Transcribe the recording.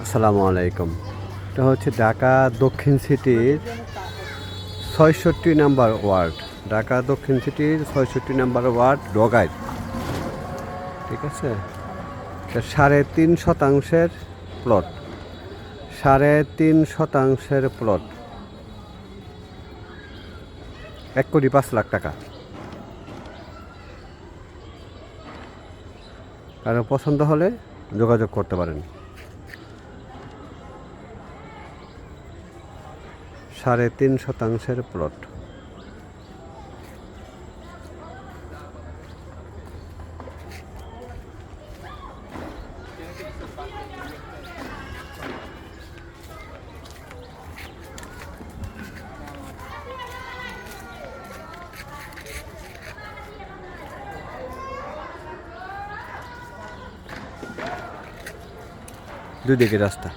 আসসালামু আলাইকুম। এটা হচ্ছে ঢাকা দক্ষিণ সিটির ৬৬ নাম্বার ওয়ার্ড। ঢাকা দক্ষিণ সিটির ৬৬ নাম্বার ওয়ার্ড ডগাইত। ঠিক আছে, এটা ৩.৫% প্লট। ৩.৫% প্লট, ১,৫,০০,০০০ টাকা। কারো পছন্দ হলে যোগাযোগ করতে পারেন। ৩.৫% প্লট। দুই দিকে রাস্তা।